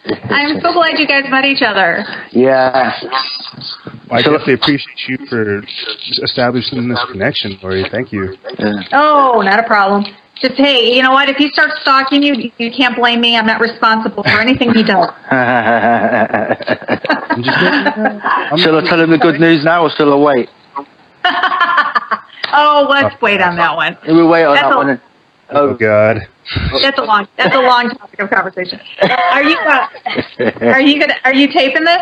I'm so glad you guys met each other. Yeah. Well, I definitely appreciate you for establishing this connection, Laurie. Thank you. Oh, not a problem. Just, hey, you know what? If he starts stalking you, you can't blame me. I'm not responsible for anything he does. Shall I tell him the good news now, or shall I wait? Oh, let's wait on that one. We'll wait on that one. Oh God. That's a long topic of conversation. Are you taping this?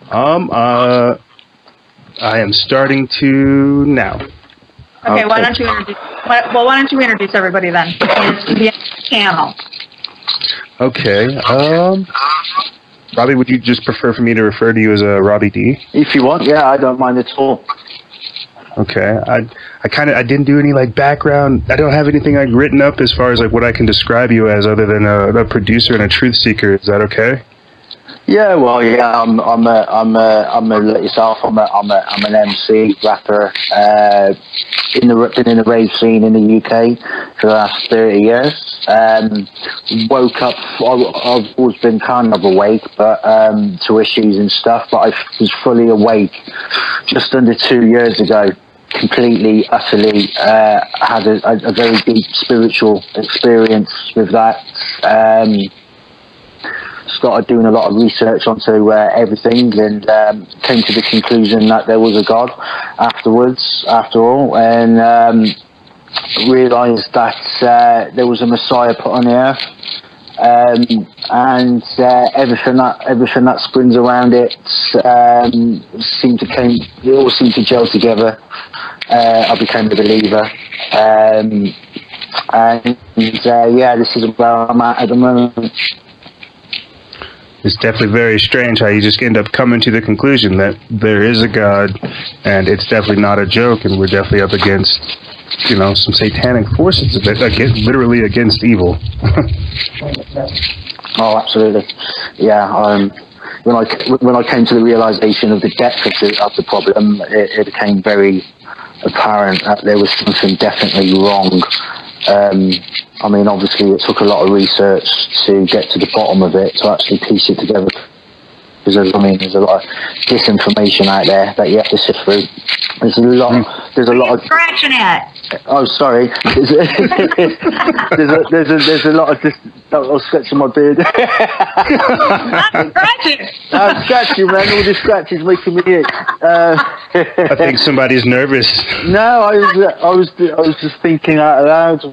I am starting to now. Okay, why don't you introduce everybody then? The channel. Okay. Robbie, would you just prefer for me to refer to you as a Robbie D? If you want, yeah, I don't mind at all. Okay. I didn't do any like background. I don't have anything like written up as far as like what I can describe you as, other than a producer and a truth seeker. Is that okay? Yeah, well, yeah, I'm like yourself. I'm an MC, rapper. Been in the rave scene in the UK for the last 30 years. Woke up. I've always been kind of awake, but to issues and stuff. But I was fully awake just under 2 years ago. Completely, utterly had a very deep spiritual experience with that. Started doing a lot of research onto everything, and came to the conclusion that there was a God after all, and realised that there was a Messiah put on the earth, and everything that springs around it all seemed to gel together. I became a believer, and yeah, this is where I'm at the moment. It's definitely very strange how you just end up coming to the conclusion that there is a God, and it's definitely not a joke, and we're definitely up against, some satanic forces, literally against evil. Oh, absolutely. Yeah. When I came to the realization of the depth of the problem, it became very apparent that there was something definitely wrong. I mean, obviously, it took a lot of research to get to the bottom of it, to actually piece it together. Because there's a lot of disinformation out there that you have to sift through. There's a lot of scratching it. Oh, sorry. There's a lot of this. I was scratching my beard. I'm scratching. I'm scratching, man. All the scratches making me itch. I think somebody's nervous. No, I was just thinking out loud.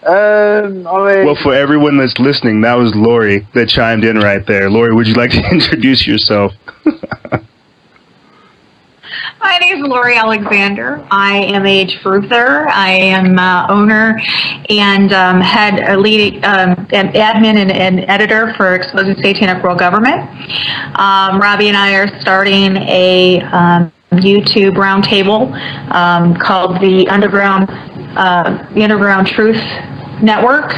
Well, for everyone that's listening, that was Laurie that chimed in right there. Laurie, would you like to introduce yourself? My name is Laurie Alexander. I am a truther. I am owner and lead admin and editor for Exposing Satanic World Government. Robbie and I are starting a YouTube roundtable called the Underground Truth Network.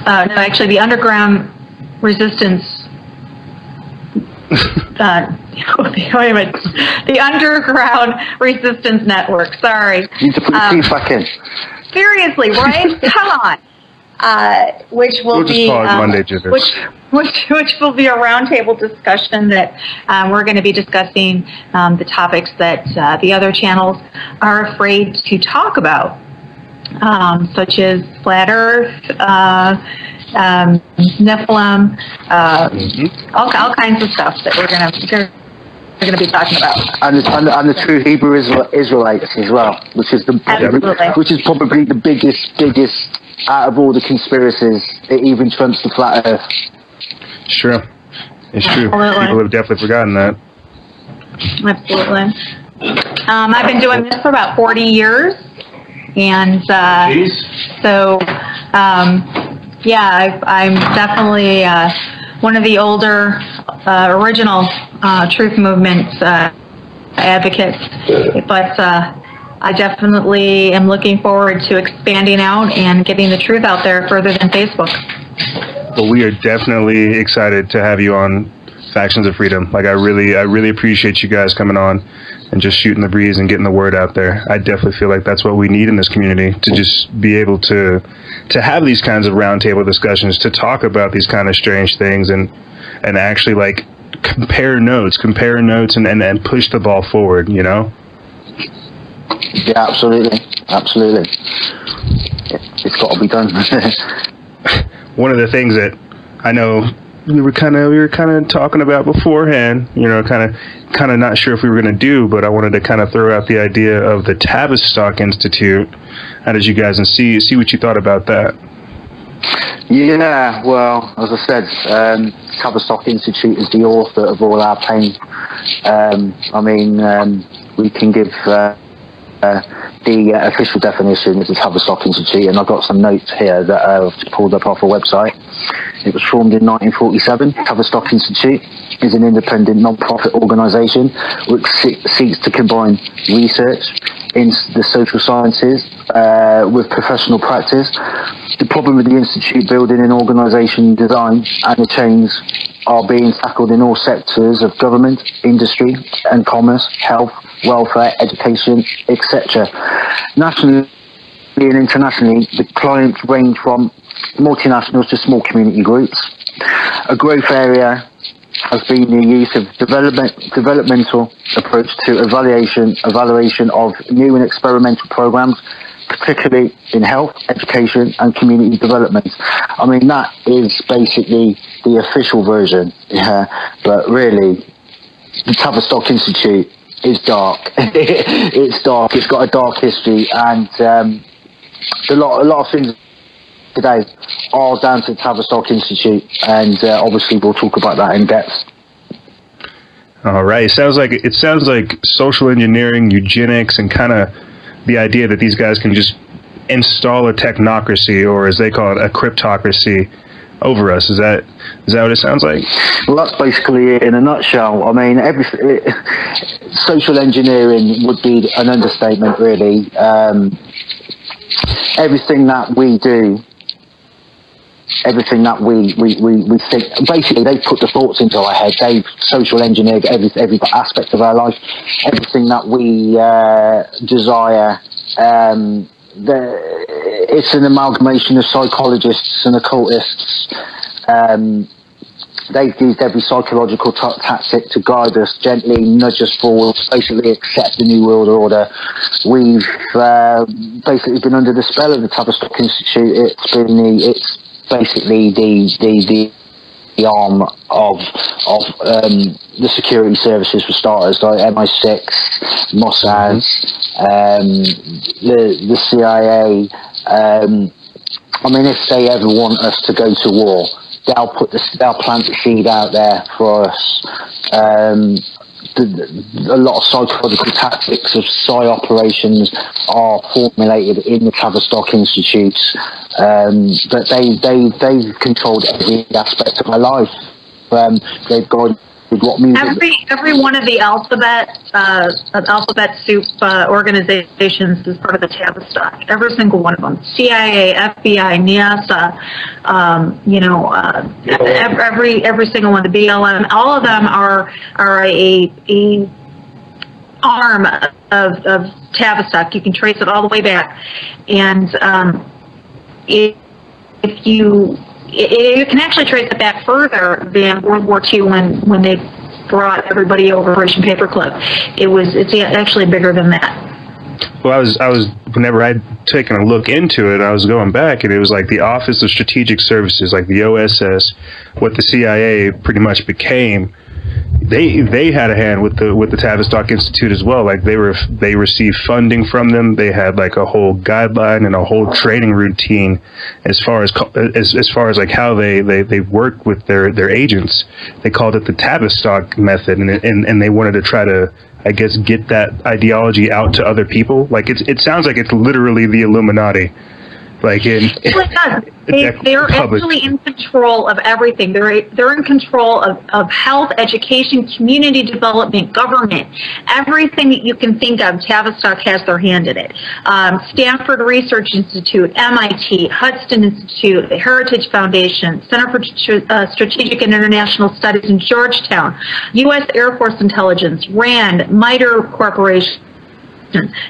No, actually, the Underground Resistance. Wait a minute. The Underground Resistance Network. Sorry. You need to put your teeth back in. Seriously, right? Come on. Which will be Monday Jitters. Which will be a roundtable discussion that we're going to be discussing the topics that the other channels are afraid to talk about, such as flat Earth, Nephilim, all kinds of stuff that we're going to be talking about. And the true Hebrew Israelites as well, which is probably the biggest out of all the conspiracies. It even trumps the flat Earth. Sure, it's true. Absolutely. People have definitely forgotten that. Absolutely. I've been doing this for about 40 years, and so yeah, I'm definitely one of the older original truth movement advocates, but I definitely am looking forward to expanding out and getting the truth out there further than Facebook. Well, we are definitely excited to have you on Factions of Freedom. Like, I really appreciate you guys coming on, and just shooting the breeze and getting the word out there. I definitely feel like that's what we need in this community, to just be able to have these kinds of roundtable discussions, to talk about these kind of strange things, and actually like compare notes and push the ball forward, you know? Yeah, absolutely. It's got to be done. One of the things that I know we were kind of talking about beforehand, you know, kind of not sure if we were going to do, but I wanted to kind of throw out the idea of the Tavistock Institute. How did you guys see what you thought about that? Yeah, well, as I said, Tavistock Institute is the author of all our pain. We can give the official definition is the Tavistock Institute, and I've got some notes here that I've pulled up off a website. It was formed in 1947. Tavistock Institute is an independent non-profit organisation which seeks to combine research in the social sciences with professional practice. The problem with the Institute building and organisation design and the change are being tackled in all sectors of government, industry and commerce, health, welfare, education, etc. Nationally and internationally, the clients range from multinationals to small community groups. A growth area has been the use of developmental approach to evaluation of new and experimental programs, particularly in health, education and community development. I mean, that is basically the official version, yeah, but really the Tavistock Institute is dark. It's dark, it's got a dark history, and a lot of things today are down to Tavistock Institute, and obviously we'll talk about that in depth. All right, it sounds like social engineering, eugenics, and kind of the idea that these guys can just install a technocracy, or as they call it, a cryptocracy, over us. Is that what it sounds like? Well, that's basically it in a nutshell. I mean, social engineering would be an understatement, really. Everything that we do, everything that we think, basically they put the thoughts into our head. They've social engineered every aspect of our life. Everything that we desire, it's an amalgamation of psychologists and occultists. They've used every psychological tactic to guide us, gently nudge us forward, basically accept the New World Order. We've basically been under the spell of the Tavistock Institute. It's basically the arm of the security services, for starters, like MI6, Mossad, the CIA. I mean, if they ever want us to go to war, they'll plant the seed out there for us. A lot of psychological tactics of psi operations are formulated in the Tavistock Institute, but they've controlled every aspect of my life. They've guided what music. Every one of the alphabet soup organizations is part of the Tavistock. Every single one of them. CIA, FBI, NASA, every single one. The BLM. All of them are a arm of Tavistock. You can trace it all the way back, and if you can actually trace it back further than World War II when they brought everybody over Operation Paperclip. It's actually bigger than that. Well, I was whenever I'd taken a look into it, I was going back, and it was like the Office of Strategic Services, like the OSS, what the CIA pretty much became. They had a hand with the Tavistock Institute as well. Like they received funding from them. They had like a whole guideline and a whole training routine as far as like how they work with their agents. They called it the Tavistock method, and they wanted to try to, I guess, get that ideology out to other people. Like it sounds like it's literally the Illuminati. Like in they're actually in control of everything. They're in control of health, education, community development, government, everything that you can think of. Tavistock has their hand in it. Stanford Research Institute, MIT, Hudson Institute, the Heritage Foundation, Center for Strategic and International Studies in Georgetown, U.S. Air Force Intelligence, RAND, MITRE Corporation.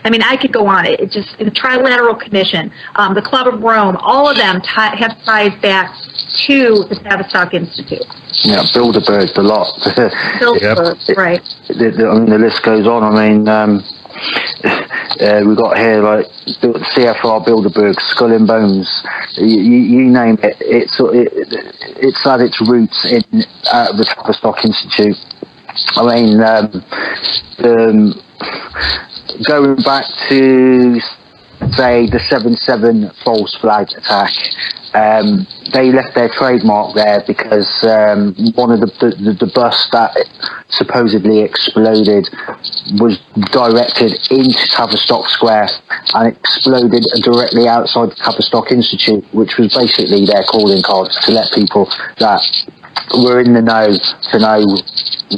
I mean, I could go on. It's just the Trilateral Commission, the Club of Rome, all of them have ties back to the Tavistock Institute. Yeah, Bilderberg, the lot. Bilderberg, right. I mean, the list goes on. I mean, we've got here, like, CFR Bilderberg, Skull and Bones. You name it. It's had its roots in the Tavistock Institute. I mean, going back to, say, the 7/7 false flag attack, they left their trademark there because one of the bus that supposedly exploded was directed into Tavistock Square and exploded directly outside the Tavistock Institute, which was basically their calling card to let people that were in the know to know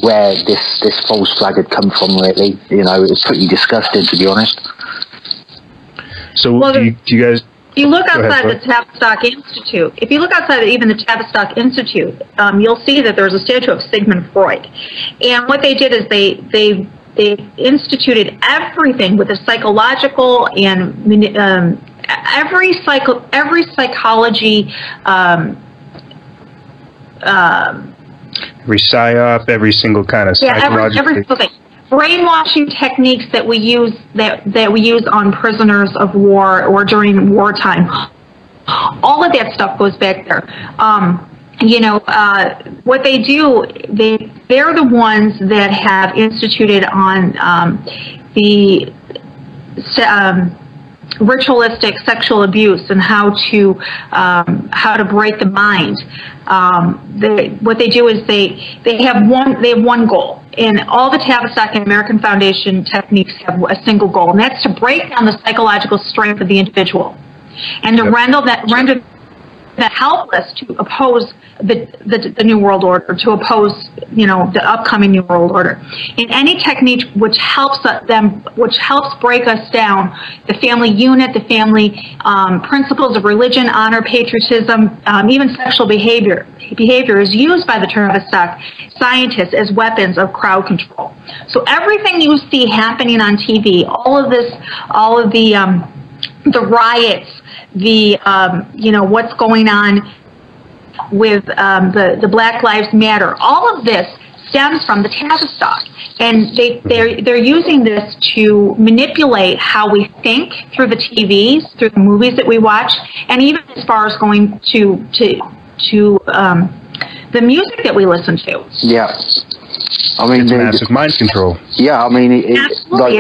where this false flag had come from. Really, you know, it was pretty disgusting, to be honest. So, well, do you guys? If you look outside the Tavistock Institute, if you look outside even the Tavistock Institute, you'll see that there's a statue of Sigmund Freud. And what they did is they instituted everything with the psychological and every psychology. Every psyop, every single kind of psychological. Every single thing. Brainwashing techniques that we use that we use on prisoners of war or during wartime. All of that stuff goes back there. You know, what they do, they're the ones that have instituted on the ritualistic sexual abuse and how to break the mind. What they do is they have one goal. And all the Tavistock and American Foundation techniques have a single goal, and that's to break down the psychological strength of the individual and to render that helpless to oppose the New World Order, to oppose, you know, the upcoming New World Order. In any technique which helps break us down, the family unit, the family principles of religion, honor, patriotism, even sexual behavior is used by the Tavistock scientists as weapons of crowd control. So everything you see happening on TV, all of the riots, you know, what's going on with the Black Lives Matter, all of this stems from the Tavistock, and they're using this to manipulate how we think through the TVs, through the movies that we watch, and even as far as going to the music that we listen to. Yeah. I mean, it's massive mind control. Yeah, I mean, absolutely.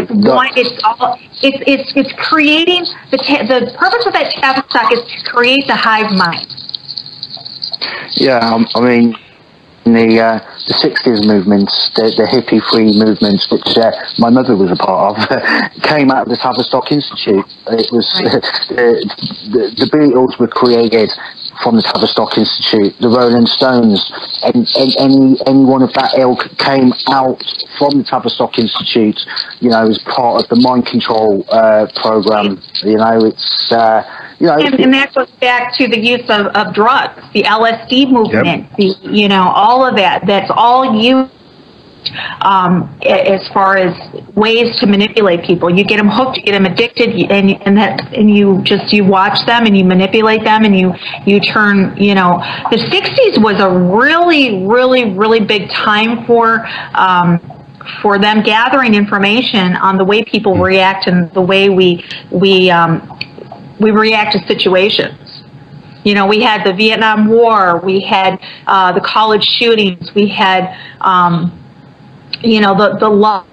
It's creating the purpose of that Tavistock is to create the hive mind. Yeah, I mean, the 60s movements, the hippie-free movements, which my mother was a part of, came out of the Tavistock Institute. It was the Beatles were created from the Tavistock Institute. The Rolling Stones, and any one of that ilk came out from the Tavistock Institute. You know, as part of the mind control program. You know, it's. You know, and that goes back to the use of drugs, the LSD movement, you know, all of that. That's all used as far as ways to manipulate people. You get them hooked, you get them addicted, and you watch them and you manipulate them and you turn. You know, the 60s was a really, really, really big time for them gathering information on the way people react and the way we react to situations. You know, we had the Vietnam War, we had the college shootings, we had, you know, the love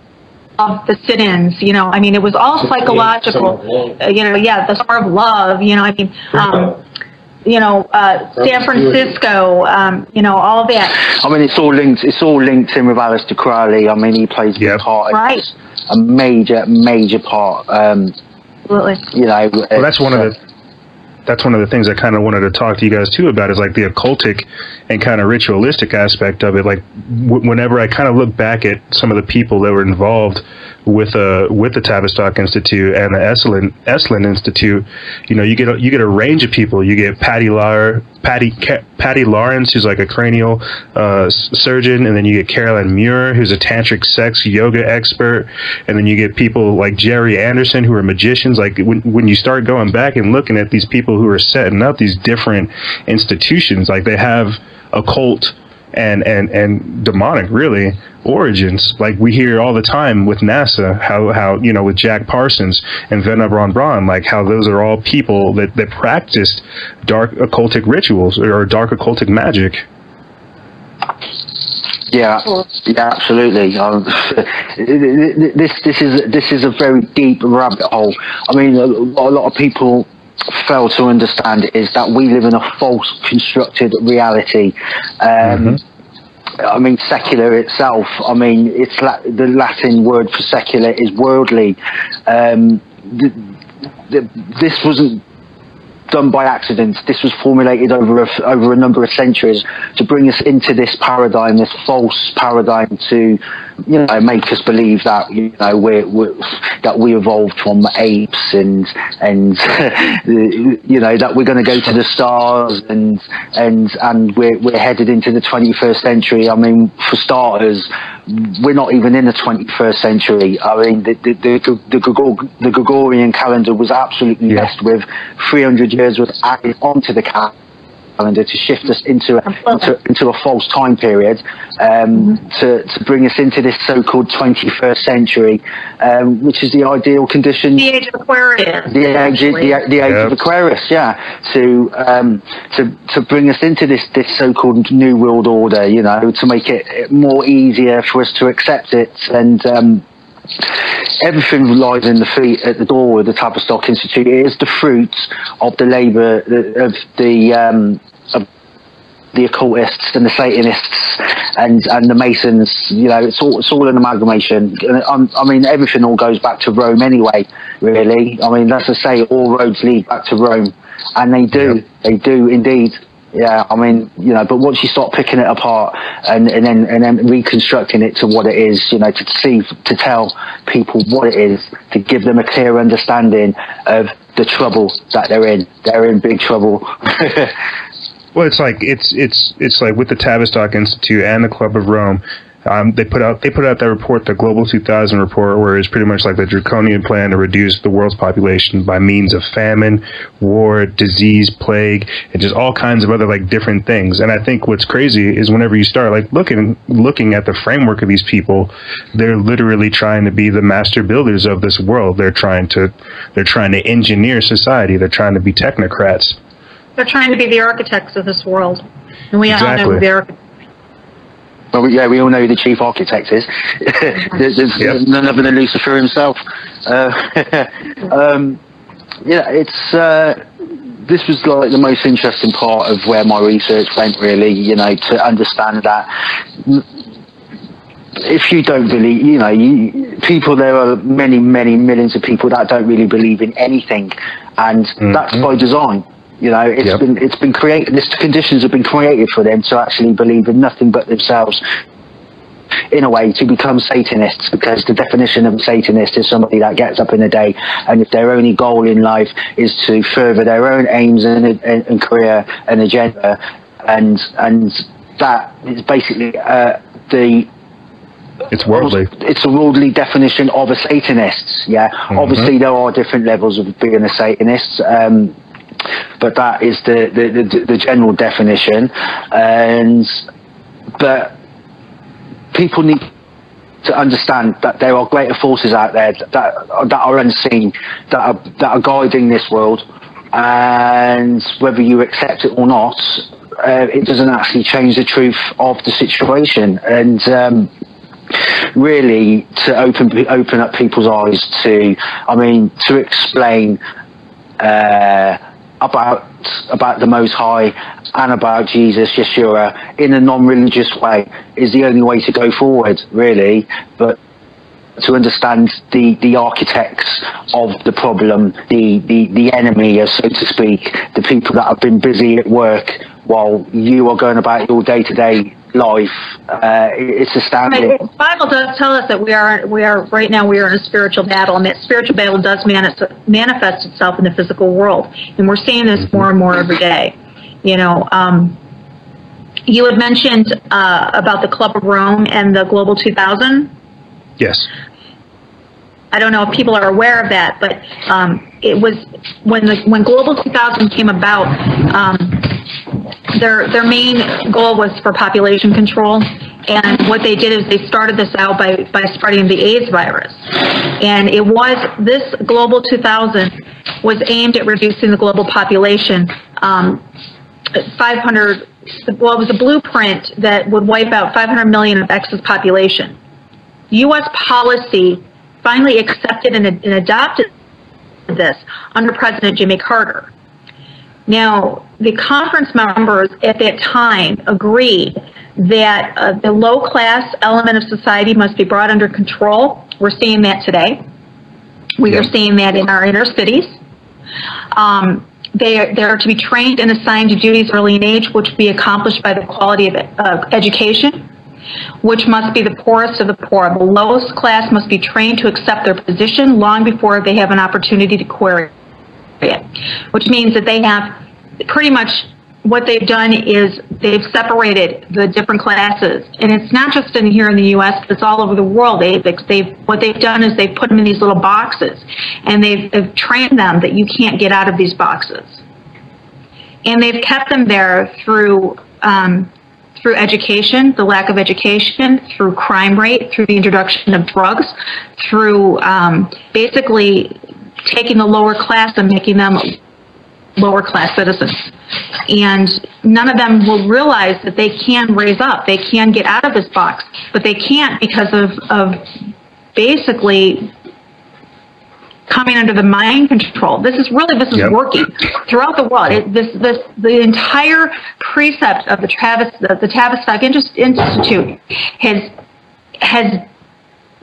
of the sit-ins, you know, I mean, it was all psychological, you know, the Summer of Love, you know, I mean, you know, San Francisco, you know, all of that. I mean, it's all linked in with Aleister Crowley. I mean, he plays a part, right. A major part. Absolutely. You know, well, that's one of that's one of the things I kind of wanted to talk to you guys too about, is like the occultic and kind of ritualistic aspect of it. Like whenever I kind of look back at some of the people that were involved with the Tavistock Institute and the Esalen Institute, you know, you get a range of people. You get Patty Lawrence, who's like a cranial surgeon, and then you get Carolyn Muir, who's a tantric sex yoga expert, and then you get people like Jerry Anderson, who are magicians. Like when you start going back and looking at these people who are setting up these different institutions, like they have occult and demonic, really, origins. Like we hear all the time with NASA, how you know, with Jack Parsons and Venerable Braun, like how those are all people that practiced dark occultic rituals or dark occultic magic. Yeah, absolutely. This is a very deep rabbit hole. I mean, a lot of people fail to understand is that we live in a false constructed reality. I mean, secular itself, I mean, it's the Latin word for secular is worldly. This wasn't done by accident. This was formulated over a number of centuries to bring us into this paradigm, this false paradigm, to, you know, make us believe that, you know, that we evolved from apes and you know, that we're going to go to the stars and we're headed into the 21st century. I mean, for starters, we're not even in the 21st century. I mean, the Gregorian calendar was absolutely messed with. 300 years was added onto the calendar to shift us into a false time period, to bring us into this so-called 21st century, which is the ideal condition. The age of Aquarius. The age of Aquarius, yeah. To bring us into this so-called New World Order, you know, to make it more easier for us to accept it. And everything lies in the feet at the door of the Tavistock Institute. It is the fruit of the labour of the occultists and the Satanists and the Masons. You know, it's all an amalgamation. I mean, everything all goes back to Rome anyway, really. I mean, that's to say, all roads lead back to Rome, and they do. They do indeed. Yeah, I mean, you know, but once you start picking it apart and then reconstructing it to what it is, you know, to tell people what it is, to give them a clear understanding of the trouble that they're in big trouble. Well, it's like with the Tavistock Institute and the Club of Rome. They put out that report, the Global 2000 report, where it's pretty much like the draconian plan to reduce the world's population by means of famine, war, disease, plague, and just all kinds of other like different things. And I think what's crazy is whenever you start like looking at the framework of these people, they're literally trying to be the master builders of this world. They're trying to engineer society. They're trying to be technocrats. They're trying to be the architects of this world, and we all know who the architects. Well, yeah, we all know who the chief architect is. There's none other than Lucifer himself. This was like the most interesting part of where my research went, really, you know, to understand that if you don't believe, you know, there are many, many millions of people that don't really believe in anything, and that's by design. You know, it's been created. These conditions have been created for them to actually believe in nothing but themselves. In a way, to become Satanists, because the definition of a Satanist is somebody that gets up in the day, and if their only goal in life is to further their own aims and career and agenda, and that is basically it's worldly. It's a worldly definition of a Satanist. Yeah, obviously there are different levels of being a Satanist. But that is the general definition, but people need to understand that there are greater forces out there that are unseen, that are guiding this world, and whether you accept it or not, it doesn't actually change the truth of the situation. And really, to open up people's eyes to explain about the Most High and about Jesus, Yeshua, in a non-religious way is the only way to go forward, really. But to understand the architects of the problem, the enemy, so to speak, the people that have been busy at work while you are going about your day-to-day life. It's astounding. Right. The Bible does tell us that we are right now we are in a spiritual battle, and that spiritual battle does manifest itself in the physical world, and we're seeing this more and more every day. You know, you had mentioned about the Club of Rome and the Global 2000. Yes. I don't know if people are aware of that, but it was when Global 2000 came about. Their main goal was for population control, and what they did is they started this out by spreading the AIDS virus. And this Global 2000 was aimed at reducing the global population. 500. Well, it was a blueprint that would wipe out 500 million of excess population. U.S. policy finally accepted and adopted this under President Jimmy Carter. Now, the conference members at that time agreed that the low-class element of society must be brought under control. We're seeing that today. We are seeing that in our inner cities. They are to be trained and assigned to duties early in age, which will be accomplished by the quality of education, which must be the poorest of the poor. The lowest class must be trained to accept their position long before they have an opportunity to query it, which means that they have pretty much what they've done is they've separated the different classes, and it's not just here in the U.S., but it's all over the world. What they've done is they've put them in these little boxes, and they've trained them that you can't get out of these boxes, and they've kept them there through education, the lack of education, through crime rate, through the introduction of drugs, through basically taking the lower class and making them lower class citizens. And none of them will realize that they can raise up, they can get out of this box, but they can't because of basically coming under the mind control. This is working throughout the world. The entire precept of the Tavistock Institute has,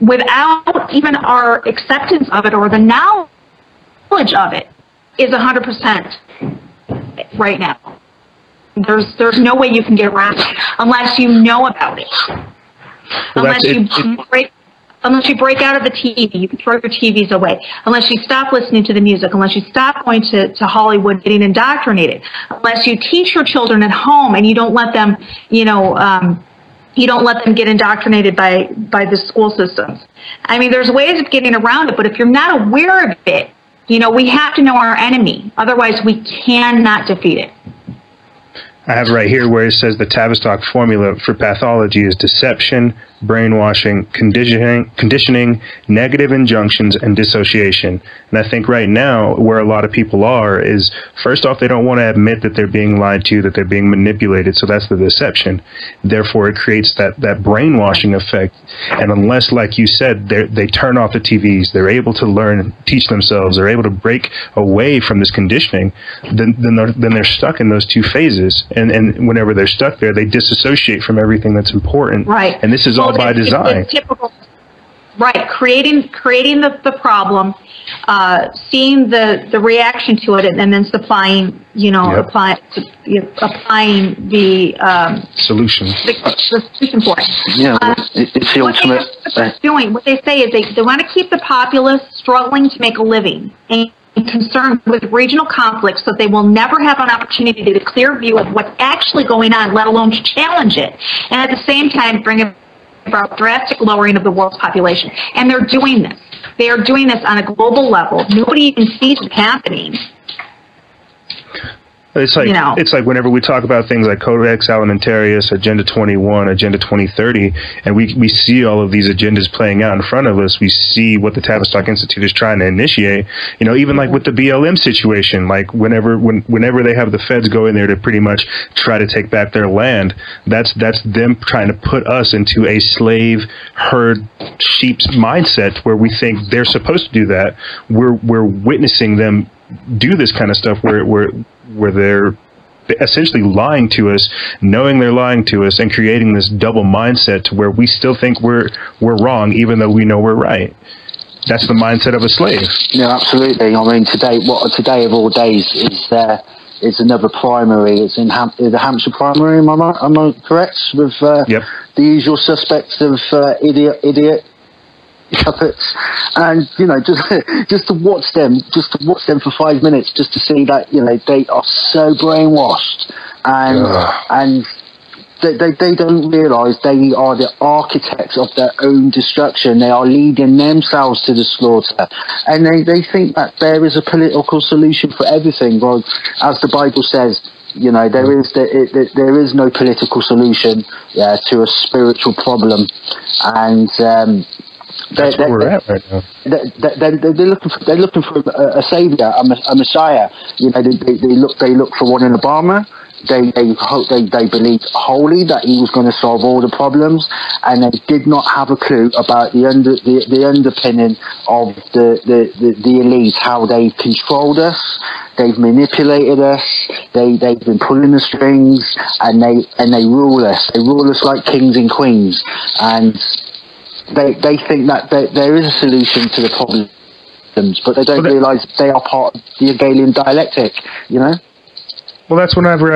without even our acceptance of it or the knowledge of it, is 100% right now. There's no way you can get around it unless you know about it. Well, Unless you break out of the TV, you can throw your TVs away. Unless you stop listening to the music, unless you stop going to Hollywood getting indoctrinated, unless you teach your children at home and you don't let them, you don't let them get indoctrinated by the school systems. I mean, there's ways of getting around it, but if you're not aware of it, we have to know our enemy. Otherwise, we cannot defeat it. I have right here where it says the Tavistock formula for pathology is deception, brainwashing, conditioning, negative injunctions, and dissociation. And I think right now where a lot of people are is, first off, they don't want to admit that they're being lied to, that they're being manipulated. So that's the deception. Therefore, it creates that brainwashing effect. And unless, like you said, they turn off the TVs, they're able to learn and teach themselves, they're able to break away from this conditioning, then they're stuck in those two phases. And whenever they're stuck there, they disassociate from everything that's important. Right. And this is all by design. It's typical. Right. Creating the problem, seeing the reaction to it, and then supplying, applying the solution. The solution for it. Yeah, it's the ultimate. What they say is they want to keep the populace struggling to make a living and concerned with regional conflicts, so they will never have an opportunity to get a clear view of what's actually going on, let alone to challenge it, and at the same time bring about drastic lowering of the world's population. And they're doing this. They are doing this on a global level. Nobody even sees it happening. It's like whenever we talk about things like Codex Alimentarius, Agenda 21, Agenda 2030, and we see all of these agendas playing out in front of us. We see what the Tavistock Institute is trying to initiate. Even like with the BLM situation, like whenever they have the feds go in there to pretty much try to take back their land, that's them trying to put us into a slave herd sheep's mindset where we think they're supposed to do that. We're witnessing them do this kind of stuff where they're essentially lying to us, knowing they're lying to us, and creating this double mindset to where we still think we're wrong, even though we know we're right. That's the mindset of a slave. Yeah, absolutely. I mean, today of all days is another primary. It's in the Hampshire primary. Am I correct? With Yep. The usual suspects of idiot puppets, and just to watch them for 5 minutes, just to see that they are so brainwashed, and they don't realise they are the architects of their own destruction. They are leading themselves to the slaughter, and they think that there is a political solution for everything. Well, as the Bible says, there is no political solution to a spiritual problem, and that's where we're at right now. They're looking for a savior, a messiah. They look for one in Obama. They believed wholly that he was going to solve all the problems, and they did not have a clue about the underpinning of the elite, how they've controlled us, they've manipulated us, they've been pulling the strings, and they rule us. They rule us like kings and queens, and they think that there is a solution to the problems, but they don't realise they are part of the Hegelian dialectic. Well, that's whenever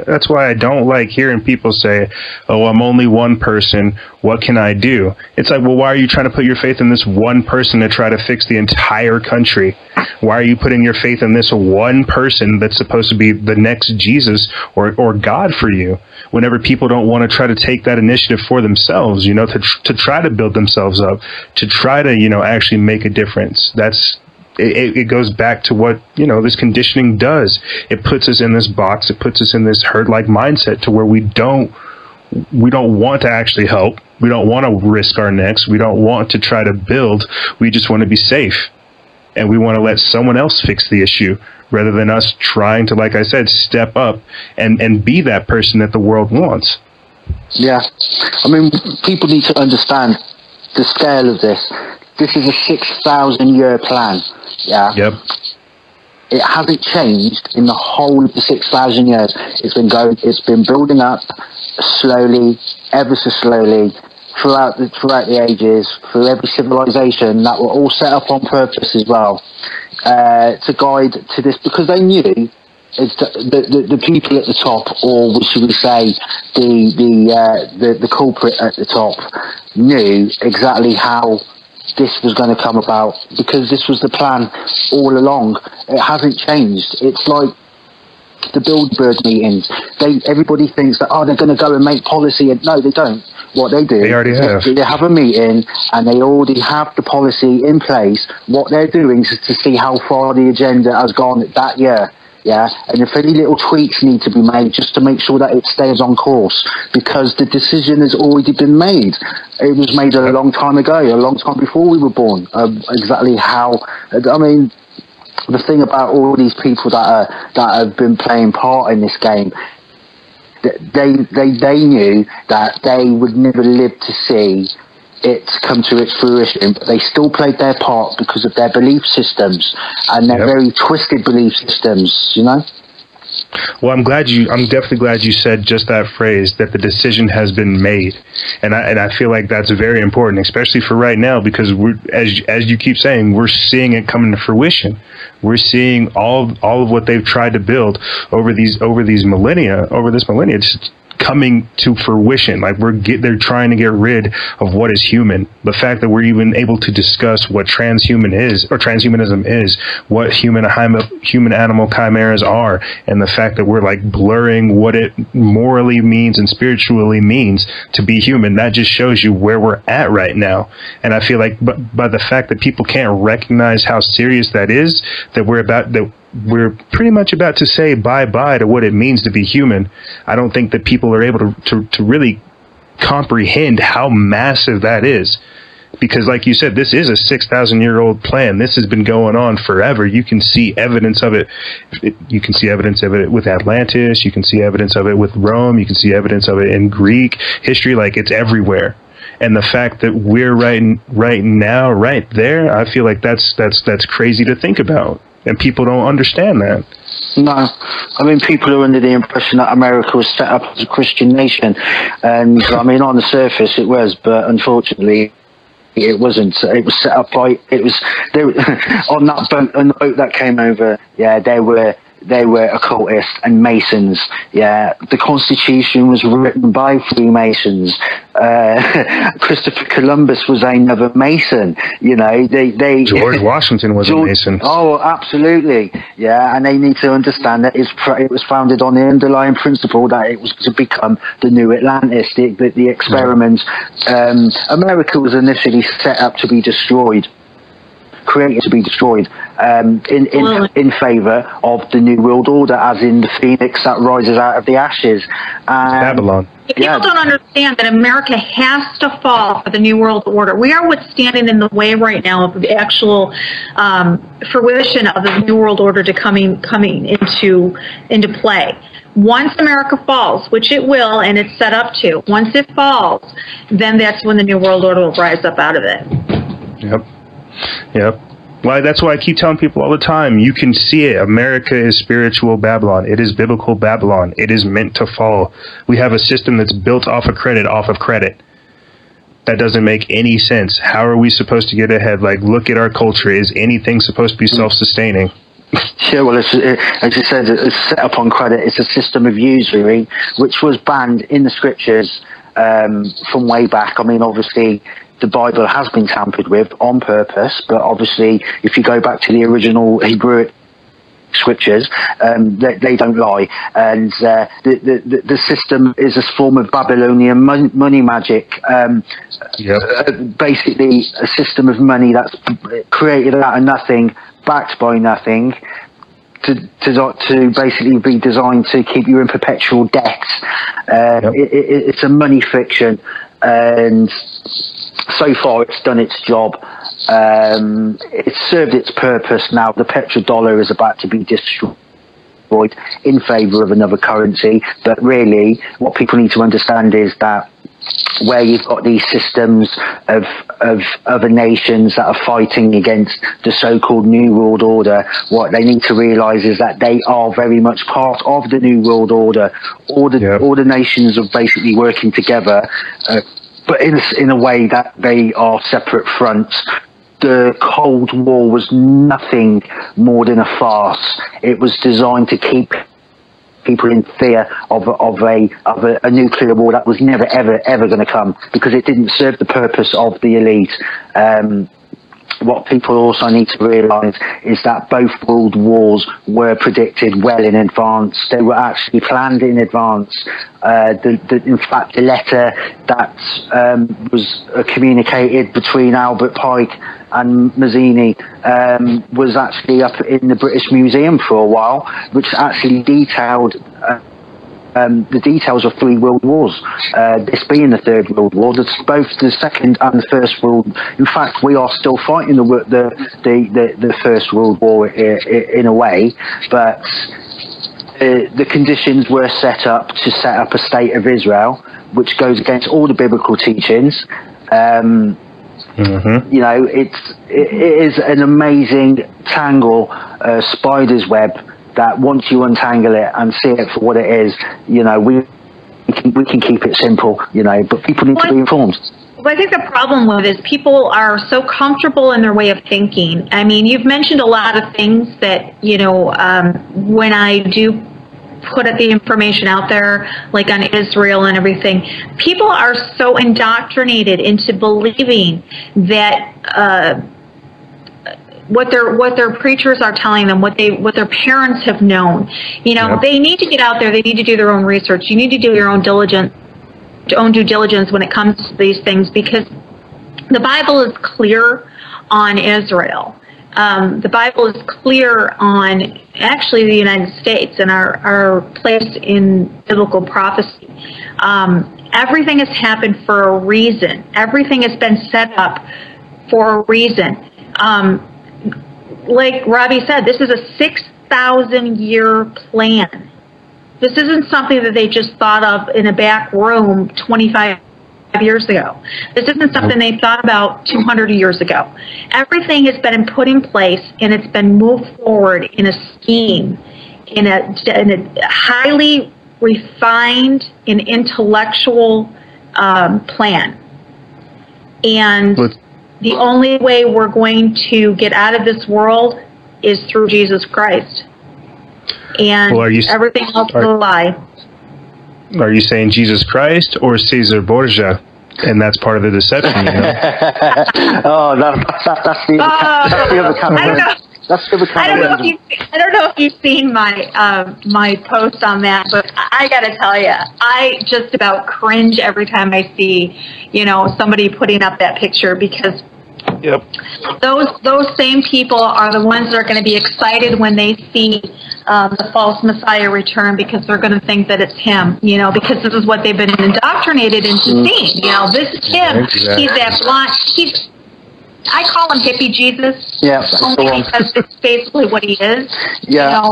that's why I don't like hearing people say, "Oh, I'm only one person. What can I do?" It's like, well, why are you trying to put your faith in this one person to try to fix the entire country? Why are you putting your faith in this one person that's supposed to be the next Jesus or God for you? Whenever people don't want to try to take that initiative for themselves, to try to build themselves up, to try to, actually make a difference. It goes back to what, this conditioning does. It puts us in this box. It puts us in this herd-like mindset to where we don't want to actually help. We don't want to risk our necks. We don't want to try to build. We just want to be safe. And we want to let someone else fix the issue rather than us trying to, like I said, step up and be that person that the world wants. Yeah. I mean, people need to understand the scale of this. This is a 6,000-year plan. Yeah. Yep. It hasn't changed in the whole of the 6,000 years. It's been building up slowly, ever so slowly, throughout the ages, through every civilization that were all set up on purpose as well, to guide to this, because they knew the people at the top, or should we say the culprit at the top, knew exactly how this was going to come about, because this was the plan all along. It hasn't changed. It's like the Bilderberg meetings. Everybody thinks that they're going to go and make policy, and no, they don't. What they do, they already have. They have a meeting and they already have the policy in place. What they're doing is to see how far the agenda has gone that year. Yeah, and if any little tweaks need to be made, just to make sure that it stays on course, because the decision has already been made. It was made a long time ago, a long time before we were born. Exactly how. I mean, the thing about all these people that have been playing part in this game, they knew that they would never live to see it come to its fruition, but they still played their part because of their belief systems and their very twisted belief systems, Well, I'm definitely glad you said just that phrase, that the decision has been made. And I feel like that's very important, especially for right now, because as you keep saying, we're seeing it coming to fruition. We're seeing all of what they've tried to build over this millennia, just coming to fruition. Like they're trying to get rid of what is human. The fact that we're even able to discuss what transhumanism is, what human animal chimeras are, and the fact that we're like blurring what it morally means and spiritually means to be human, that just shows you where we're at right now. And I feel like by the fact that people can't recognize how serious that is, that we're pretty much about to say bye-bye to what it means to be human. I don't think that people are able to really comprehend how massive that is. Because like you said, this is a 6,000-year-old plan. This has been going on forever. You can see evidence of it. You can see evidence of it with Atlantis. You can see evidence of it with Rome. You can see evidence of it in Greek history. Like, it's everywhere. And the fact that we're right now, right there, I feel like that's crazy to think about. And people don't understand that. No, I mean, people are under the impression that America was set up as a Christian nation, and I mean, on the surface it was, but unfortunately it wasn't. It was set up by, it was, they, on that boat, on the boat that came over, yeah, they were occultists and Masons. Yeah, the Constitution was written by Freemasons. Christopher Columbus was another Mason. You know, they George Washington was a Mason. Oh, absolutely. Yeah, and they need to understand that it was founded on the underlying principle that it was to become the new Atlantis, the experiment. America was initially set up to be destroyed. Created to be destroyed in favour of the New World Order, as in the phoenix that rises out of the ashes. Babylon. People don't understand that America has to fall for the New World Order. We are what's standing in the way right now of the actual fruition of the New World Order to coming into play. Once America falls, which it will, and it's set up to, once it falls, then that's when the New World Order will rise up out of it. Yep. Well, that's why I keep telling people all the time, you can see it. America is spiritual Babylon. It is biblical Babylon. It is meant to fall. We have a system that's built off of credit. That doesn't make any sense. How are we supposed to get ahead? Like, look at our culture. Is anything supposed to be self-sustaining? Yeah, well, as you said, it's set up on credit. It's a system of usury, which was banned in the scriptures from way back. I mean, obviously, the Bible has been tampered with on purpose, but obviously, if you go back to the original Hebrew scriptures, they don't lie. And the system is a form of Babylonian money magic. Basically, a system of money that's created out of nothing, backed by nothing, to basically be designed to keep you in perpetual debt. It's a money fiction, and so far it's done its job. It's served its purpose. Now the petrodollar is about to be destroyed in favour of another currency, but really what people need to understand is that where you've got these systems of other nations that are fighting against the so-called New World Order, what they need to realise is that they are very much part of the New World Order. All the nations are basically working together, but in a way that they are separate fronts. The Cold War was nothing more than a farce. It was designed to keep people in fear of a nuclear war that was never ever going to come, because it didn't serve the purpose of the elite. What people also need to realise is that both world wars were predicted well in advance. They were actually planned in advance. In fact, the letter that was communicated between Albert Pike and Mazzini was actually up in the British Museum for a while, which actually detailed the details of 3 world wars, this being the Third World War. That's both the Second and the First World. In fact, we are still fighting the First World War in a way, but the conditions were set up to set up a state of Israel, which goes against all the biblical teachings. You know, it is an amazing tangle, spider's web, that once you untangle it and see it for what it is, you know, we can keep it simple, you know, but people need to be informed. Well, I think the problem with it is people are so comfortable in their way of thinking. I mean, you've mentioned a lot of things that, you know, when I do put the information out there, like on Israel and everything, people are so indoctrinated into believing that what their preachers are telling them, what their parents have known. You know, they need to get out there. They need to do their own research. You need to do your own due diligence when it comes to these things, because the Bible is clear on Israel. The Bible is clear on actually the United States and our place in biblical prophecy. Everything has happened for a reason. Everything has been set up for a reason. Like Robbie said, this is a 6,000-year plan. This isn't something that they just thought of in a back room 25 years ago. This isn't something they thought about 200 years ago. Everything has been put in place, and it's been moved forward in a scheme. in a highly refined and intellectual plan. And the only way we're going to get out of this world is through Jesus Christ. And everything else is a lie. Are you saying Jesus Christ or Caesar Borgia? And that's part of the deception, you know? That's the other camera. I don't know if you've seen my post on that, but I got to tell you, I just about cringe every time I see, somebody putting up that picture, because those same people are the ones that are going to be excited when they see the false Messiah return, because they're going to think that it's him, because this is what they've been indoctrinated into seeing. This is him. Exactly. He's that blonde. I call him hippie Jesus. Yeah, only because it's basically what he is. Yeah,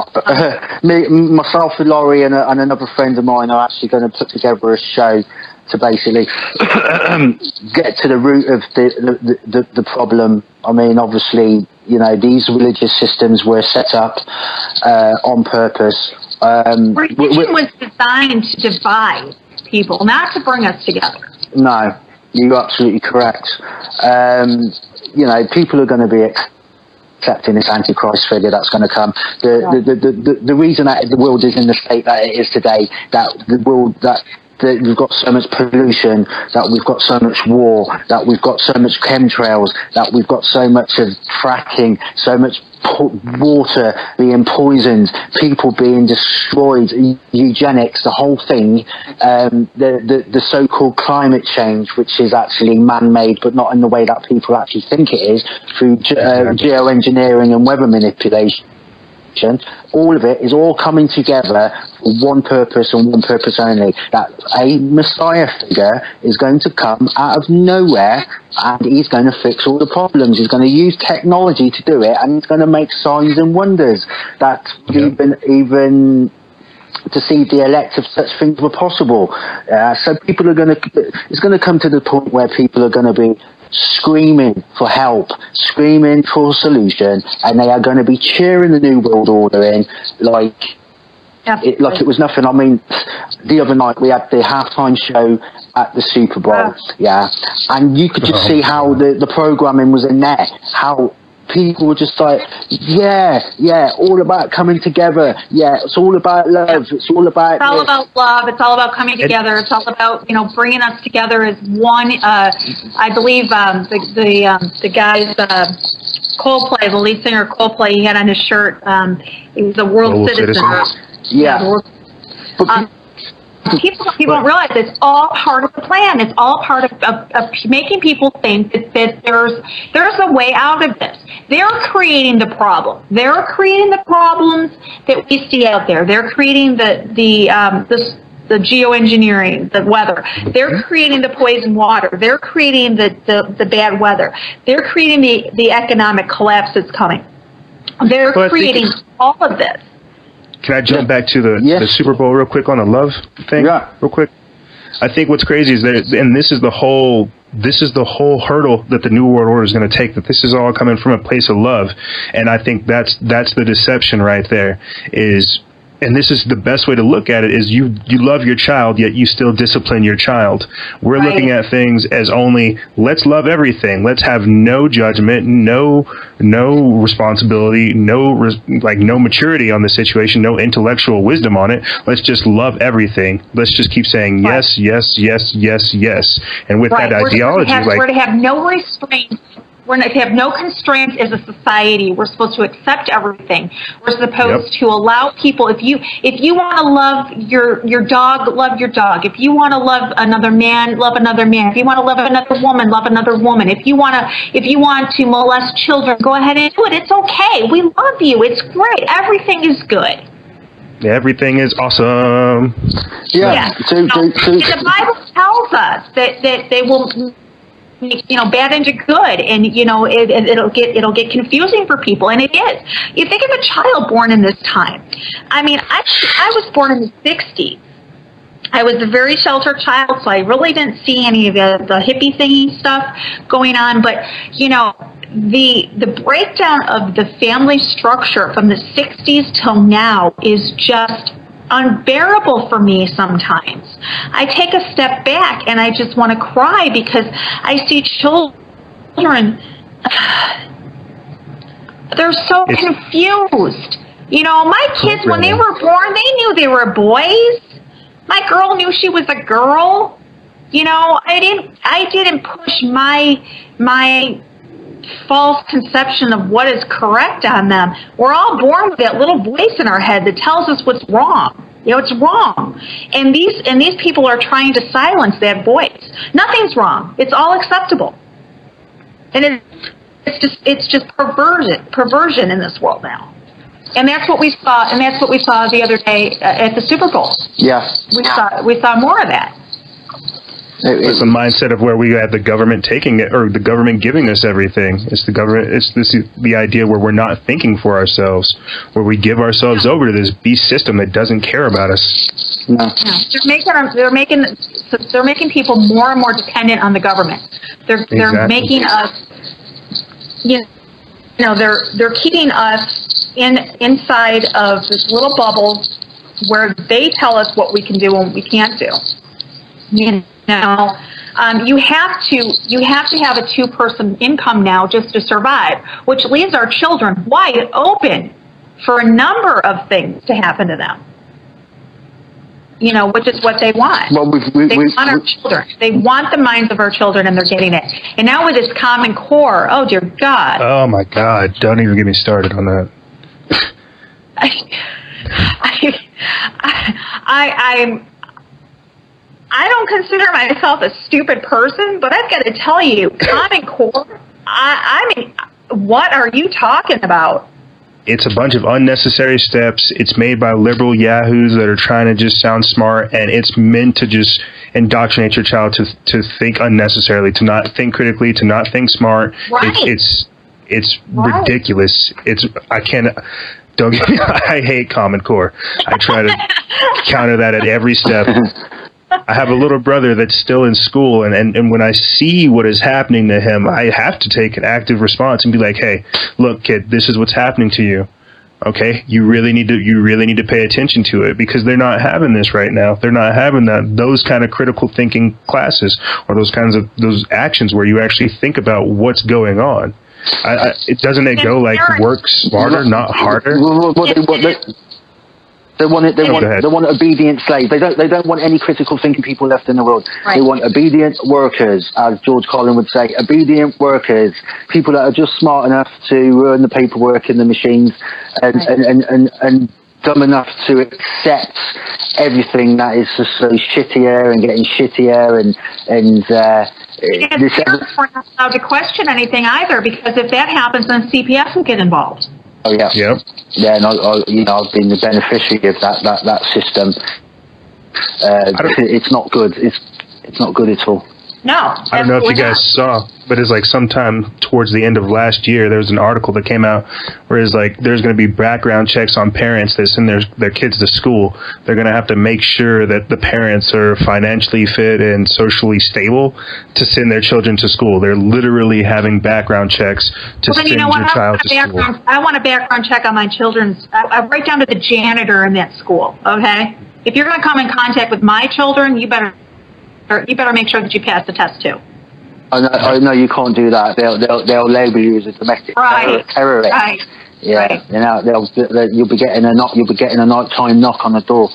myself and Laurie and another friend of mine are actually going to put together a show to basically get to the root of the problem. I mean, obviously, these religious systems were set up on purpose. Religion was designed to divide people, not to bring us together. No, you're absolutely correct. People are going to be accepting this Antichrist figure that's going to come. The reason that the world is in the state that it is today, that we've got so much pollution, that we've got so much war, that we've got so much chemtrails, that we've got so much of fracking, so much water being poisoned, people being destroyed, eugenics, the whole thing, the so-called climate change, which is actually man-made, but not in the way that people actually think it is, through geoengineering and weather manipulation. All of it is all coming together for one purpose and one purpose only, that a Messiah figure is going to come out of nowhere and he's going to fix all the problems. He's going to use technology to do it, and he's going to make signs and wonders that even deceive the elect if such things were possible. So people are it's going to come to the point where people are going to be screaming for help, screaming for a solution, and they are going to be cheering the New World Order in like it was nothing. I mean, the other night we had the halftime show at the Super Bowl, and you could just see how the programming was in there, how people were just like, all about coming together. It's all about love. It's all about love. It's all about coming together. It's all about bringing us together as one. I believe the guy's Coldplay, the lead singer Coldplay, he had on his shirt. He was a world citizen. People don't realize it's all part of the plan. It's all part of making people think that there's a way out of this. They're creating the problem. They're creating the problems that we see out there. They're creating the geoengineering, the weather. They're creating the poison water. They're creating the bad weather. They're creating the economic collapse that's coming. They're creating all of this. Can I jump back to the Super Bowl real quick on the love thing? Yeah. Real quick. I think what's crazy is that, and this is the whole hurdle that the New World Order is going to take, that this is all coming from a place of love. And I think that's the deception right there is, and this is the best way to look at it, is you love your child, yet you still discipline your child. We're looking at things as only, let's love everything. Let's have no judgment, no responsibility, no maturity on the situation, no intellectual wisdom on it. Let's just love everything. Let's just keep saying yes, yes, yes, yes, yes. And with that ideology, we're to have no restraint. We're to have no constraints as a society. We're supposed to accept everything. We're supposed to allow people. If you want to love your dog, love your dog. If you want to love another man, love another man. If you want to love another woman, love another woman. If you want to molest children, go ahead and do it. It's okay. We love you. It's great. Everything is good. Everything is awesome. The Bible tells us that they will bad into good, and it'll get confusing for people, and it is. You think of a child born in this time. I mean, I was born in the 60s. I was a very sheltered child, so I really didn't see any of the hippie thingy stuff going on. But the breakdown of the family structure from the 60s till now is just unbearable for me sometimes. I take a step back and I just want to cry because I see children, they're so confused. You know, my kids, when they were born, they knew they were boys. My girl knew she was a girl. You know, I didn't push my false conception of what is correct on them. We're all born with that little voice in our head that tells us what's wrong. You know, it's wrong. And these people are trying to silence that voice. Nothing's wrong. It's all acceptable. And it's just perversion in this world now. And that's what we saw. And that's what we saw the other day at the Super Bowl. Yeah. We saw more of that. It's the mindset of where we have the government taking it, or the government giving us everything. It's the government. It's the idea where we're not thinking for ourselves, where we give ourselves over to this beast system that doesn't care about us. No. They're making people more and more dependent on the government. They're making us, you know, they're keeping us inside of this little bubble where they tell us what we can do and what we can't do. You know, you have to have a two-person income now just to survive, which leaves our children wide open for a number of things to happen to them. You know, which is what they want. Well, they want our children. They want the minds of our children, and they're getting it. And now with this Common Core, oh dear God! Oh my God! Don't even get me started on that. I don't consider myself a stupid person, but I've got to tell you, Common Core, I mean, what are you talking about? It's a bunch of unnecessary steps. It's made by liberal yahoos that are trying to just sound smart, and it's meant to just indoctrinate your child to think unnecessarily, to not think critically, to not think smart. Right. It's right. Ridiculous. I hate Common Core. I try to counter that at every step. I have a little brother that's still in school, and when I see what is happening to him, I have to take an active response and be like, hey, look, kid, this is what's happening to you. Okay, you really need to pay attention to it, because they're not having this right now. They're not having those kind of critical thinking classes, or those actions where you actually think about what's going on. Doesn't it go like work smarter, not harder? They want obedient slaves. They don't want any critical thinking people left in the world. Right. They want obedient workers, as George Carlin would say, obedient workers, people that are just smart enough to run the paperwork in the machines and dumb enough to accept everything that is just so shittier and getting shittier and parents weren't allowed to question anything either, because if that happens, then CPS will get involved. Oh yeah, yep. Yeah, and I've been the beneficiary of that system. It's not good. It's not good at all. No, I don't know if you guys saw, but it's like sometime towards the end of last year, there was an article that came out where it's like there's going to be background checks on parents that send their kids to school. They're going to have to make sure that the parents are financially fit and socially stable to send their children to school. They're literally having background checks to send your child to school. I want a background check on my children's, right down to the janitor in that school, okay? If you're going to come in contact with my children, you better make sure that you pass the test too. I know you can't do that. They'll label you as a domestic terrorist. Right. Yeah. Right. You know, you'll be getting a nighttime knock on the door,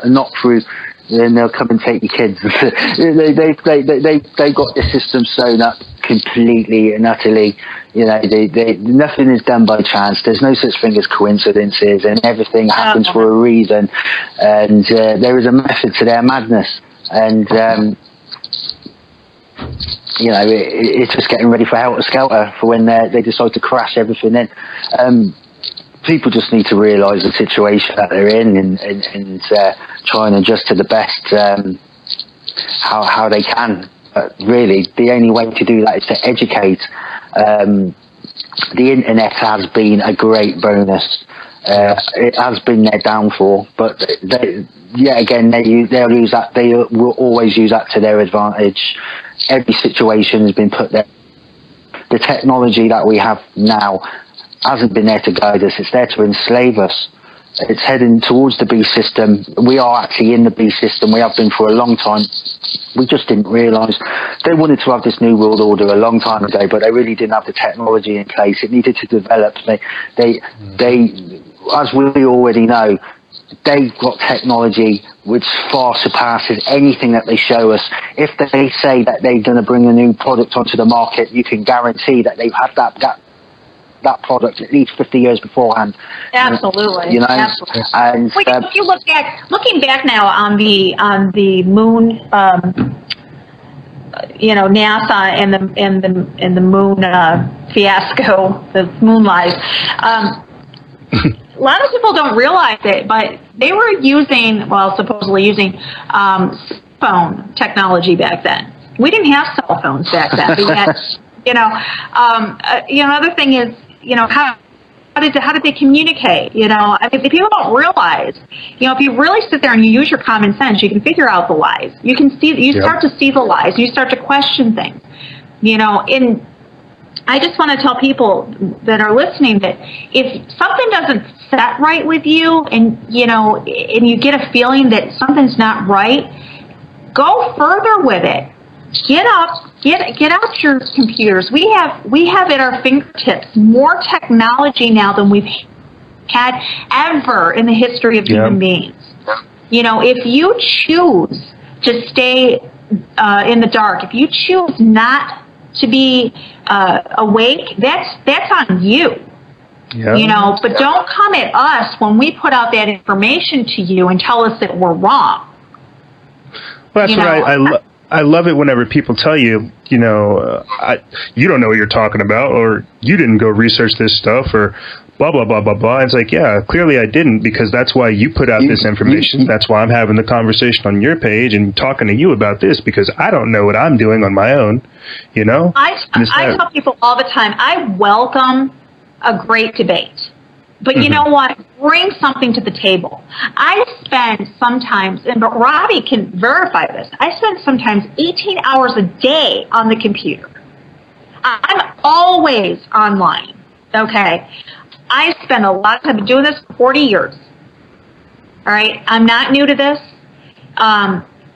a knock through. Then they'll come and take your kids. They've got the system sewn up completely and utterly. You know, nothing is done by chance. There's no such thing as coincidences, and everything happens for a reason. And there is a method to their madness. And you know, it's just getting ready for helter skelter for when they decide to crash everything in. People just need to realise the situation that they're in and try and adjust to the best how they can. But really, the only way to do that is to educate. The internet has been a great bonus. It has been their downfall, but they'll use that. They will always use that to their advantage. Every situation has been put there. the technology that we have now hasn't been there to guide us. It's there to enslave us. It's heading towards the beast system. We are actually in the beast system. We have been for a long time. We just didn't realise. They wanted to have this new world order a long time ago, but they really didn't have the technology in place. It needed to develop. They as we already know, they've got technology which far surpasses anything that they show us. If they say that they're going to bring a new product onto the market, you can guarantee that they've had that product at least 50 years beforehand. Absolutely. You know, absolutely. and if you looking back now on the moon, you know, NASA and the moon fiasco, the moon lies. A lot of people don't realize it, but they were using, well, supposedly using phone technology back then. We didn't have cell phones back then. We had, another thing is, how did they communicate? I mean, people don't realize, if you really sit there and you use your common sense, you can figure out the lies. You can see, start to see the lies. You start to question things, I just want to tell people that are listening that if something doesn't set right with you and, and you get a feeling that something's not right, go further with it. Get up, get out your computers. We have at our fingertips more technology now than we've had ever in the history of human beings. If you choose to stay in the dark, if you choose not to be awake, that's on you. But don't come at us when we put out that information to you and tell us that we're wrong. Well, that's what I love it whenever people tell you, you don't know what you're talking about, or you didn't go research this stuff, or blah, blah, blah, blah, blah. It's like, yeah, clearly I didn't, because that's why you put out this information. That's why I'm having the conversation on your page and talking to you about this, because I don't know what I'm doing on my own, I tell people all the time, I welcome a great debate. But you know what? Bring something to the table. I spend sometimes, but Robbie can verify this, I spend sometimes 18 hours a day on the computer. I'm always online, okay? I spend a lot of time doing this for 40 years. All right? I'm not new to this.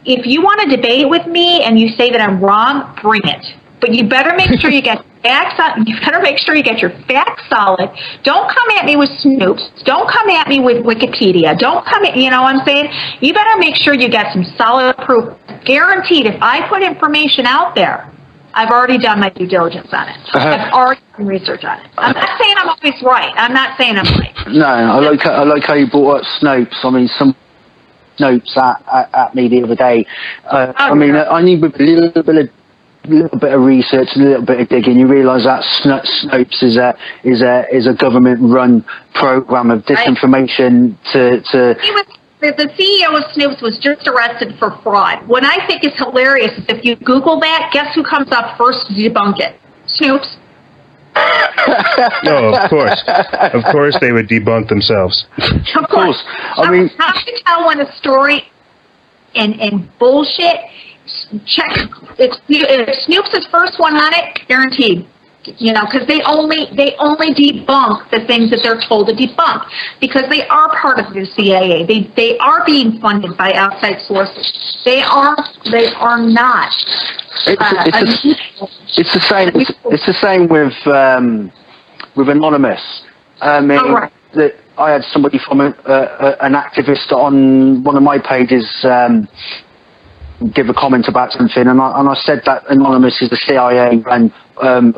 If you want to debate with me and you say that I'm wrong, bring it. But you better make sure you get facts. You better make sure you get your facts solid. Don't come at me with Snoops. Don't come at me with Wikipedia. Don't come at, what I'm saying? You better make sure you get some solid proof. Guaranteed, if I put information out there, I've already done my due diligence on it. I've already done research on it. I'm not saying I'm always right. I'm not saying I'm right. No, I like how you brought up Snopes. I mean, some Snopes at me the other day. I need a little bit of research, a little bit of digging. You realise that Snopes is a government-run program of disinformation The CEO of Snoops was just arrested for fraud. What I think is hilarious is if you Google that, guess who comes up first to debunk it? Snoops. No, of course. Of course they would debunk themselves. Of course. I mean, how to tell when a story and bullshit, check. If Snoops is first one on it, guaranteed. Because they only debunk the things that they're told to debunk, because they are part of the CIA. They are being funded by outside sources. They are not. It's the same. It's the same with Anonymous. That I had somebody from an activist on one of my pages give a comment about something, and I said that Anonymous is the CIA and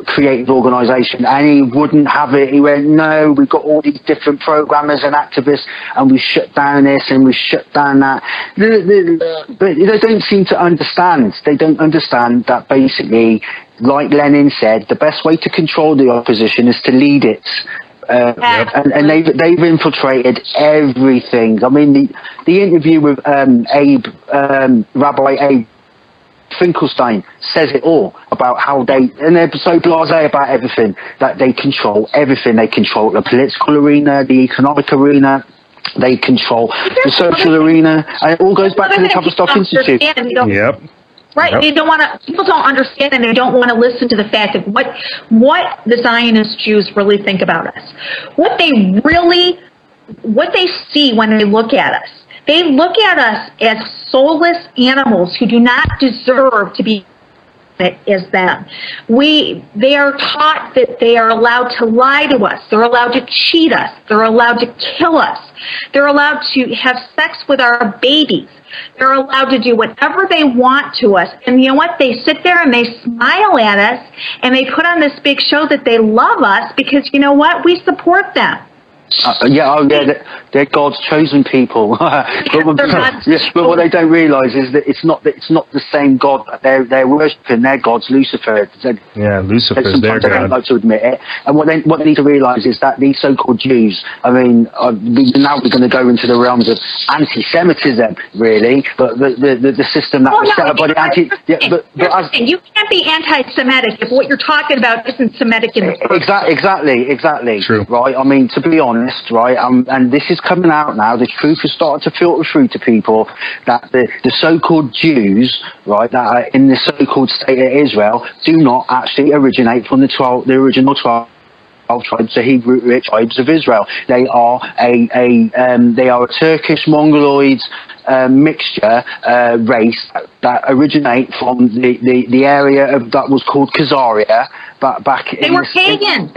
creative organisation, and he wouldn't have it. He went, no, we've got all these different programmers and activists, and we shut down this and we shut down that. But they don't seem to understand. They don't understand that basically, like Lenin said, the best way to control the opposition is to lead it. And they've infiltrated everything. I mean, the interview with Rabbi Abe Finkelstein says it all about how they're so blasé about everything, that they control everything. They control the political arena, the economic arena, they control the social arena, and it all goes back to the Tavistock Institute. Yep. Right. Yep. They don't want to, people don't understand, and they don't want to listen to the fact of what the Zionist Jews really think about us. What they see when they look at us. They look at us as soulless animals who do not deserve to be as them. They are taught that they are allowed to lie to us. They're allowed to cheat us. They're allowed to kill us. They're allowed to have sex with our babies. They're allowed to do whatever they want to us. And you know what? They sit there and they smile at us, and they put on this big show that they love us because, you know what? We support them. They're God's chosen people. But what they don't realise is that it's not the same God that they're worshipping. Their God's Lucifer. Lucifer's their God. They don't like to admit it. And what they need to realise is that these so-called Jews, I mean, now we're going to go into the realms of anti-Semitism, really. But the system that was set up by the you can't be anti-Semitic if what you're talking about isn't Semitic in the first. Exactly. True. Right. I mean, to be honest, right, and this is coming out now, the truth is starting to filter through to people, that the so-called Jews, right, that are in the so-called state of Israel do not actually originate from the original 12 tribes, the Hebrew tribes of Israel. They are a Turkish Mongoloid mixture race that originate from the area that was called Khazaria. But back they were pagan.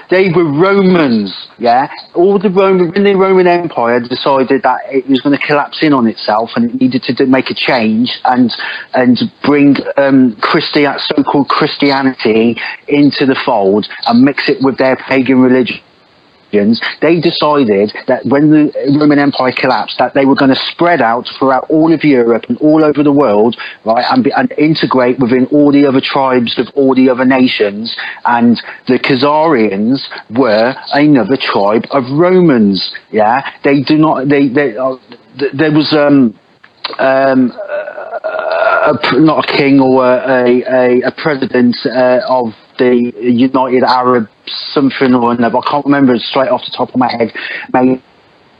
They were Romans. Yeah, when the Roman Empire decided that it was going to collapse in on itself and it needed to make a change and bring so-called Christianity into the fold and mix it with their pagan religion. They decided that when the Roman Empire collapsed, that they were going to spread out throughout all of Europe and all over the world, right, and integrate within all the other tribes of all the other nations. And the Khazarians were another tribe of Romans. Yeah, they do not. There was not a king or a president of the United Arab something or another, I can't remember straight off the top of my head, made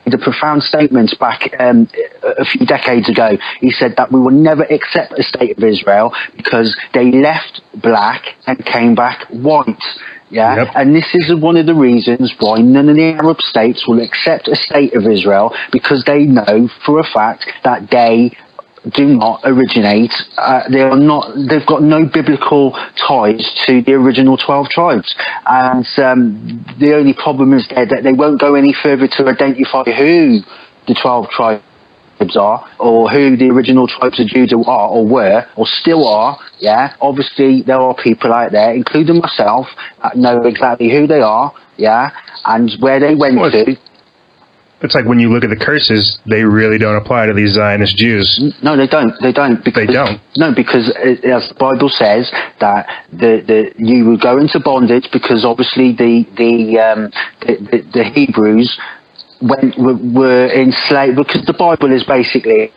a profound statement back a few decades ago. He said that we will never accept a state of Israel because they left black and came back white. Yeah, yep. And this is one of the reasons why none of the Arab states will accept a state of Israel, because they know for a fact that they do not originate. They've got no biblical ties to the original 12 tribes, and the only problem is that they won't go any further to identify who the 12 tribes are, or who the original tribes of Judah are, or were, or still are. Yeah, obviously there are people out there, including myself, that know exactly who they are. Yeah, and where they went to. It's like when you look at the curses, they really don't apply to these Zionist Jews. No, they don't. They don't. Because, they don't. No, because as the Bible says, that you will go into bondage, because obviously the Hebrews were enslaved, because the Bible is basically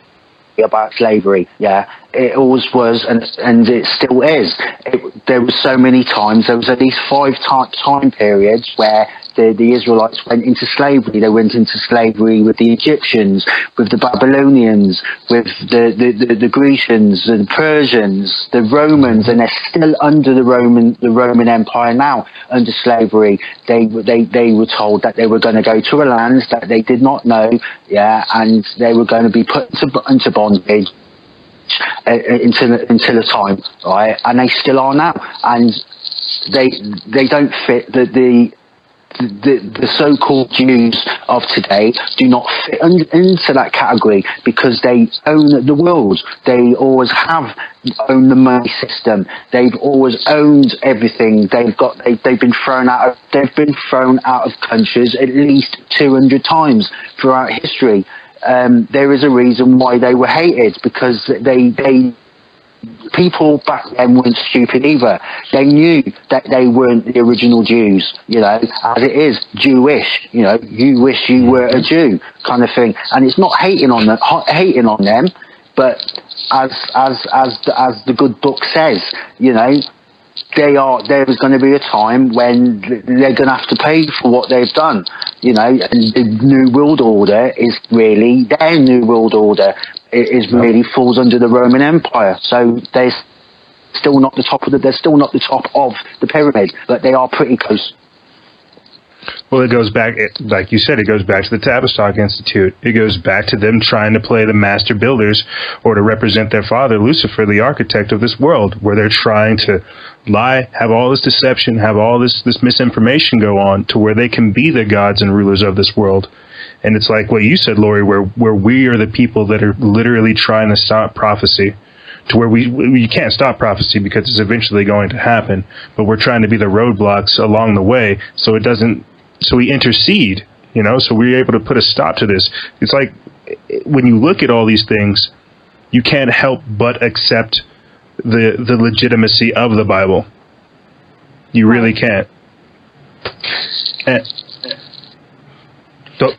about slavery. Yeah, it always was, and it still is. There were so many times. There was at least 5 time periods where the Israelites went into slavery. They went into slavery with the Egyptians, with the Babylonians, with the Grecians, the Persians, the Romans, and they're still under the Roman Empire now, under slavery. They were told that they were going to go to a land that they did not know, yeah, and they were going to be put into bondage until a time, right? And they still are now, and they don't fit the so-called Jews of today do not fit into that category, because they own the world. They always have owned the money system. They've always owned everything. They've been thrown out of countries at least 200 times throughout history. There is a reason why they were hated, because people back then weren't stupid either. They knew that they weren't the original Jews, you know, as it is Jewish, you know, you wish you were a Jew kind of thing. And it's not hating on them, but as the good book says, you know, there is going to be a time when they're going to have to pay for what they've done, you know, and the New World Order is really their New World Order. really falls under the Roman Empire. So they're still not the top of the pyramid, but they are pretty close. Well, it goes back, like you said, it goes back to the Tavistock Institute. It goes back to them trying to play the master builders, or to represent their father, Lucifer, the architect of this world, where they're trying to lie, have all this deception, have all this misinformation go on to where they can be the gods and rulers of this world. And it's like what you said, Laurie, where we are the people that are literally trying to stop prophecy, to where we can't stop prophecy because it's eventually going to happen, but we're trying to be the roadblocks along the way so it doesn't. So we intercede, so we're able to put a stop to this. It's like when you look at all these things, you can't help but accept the legitimacy of the Bible. You really can't.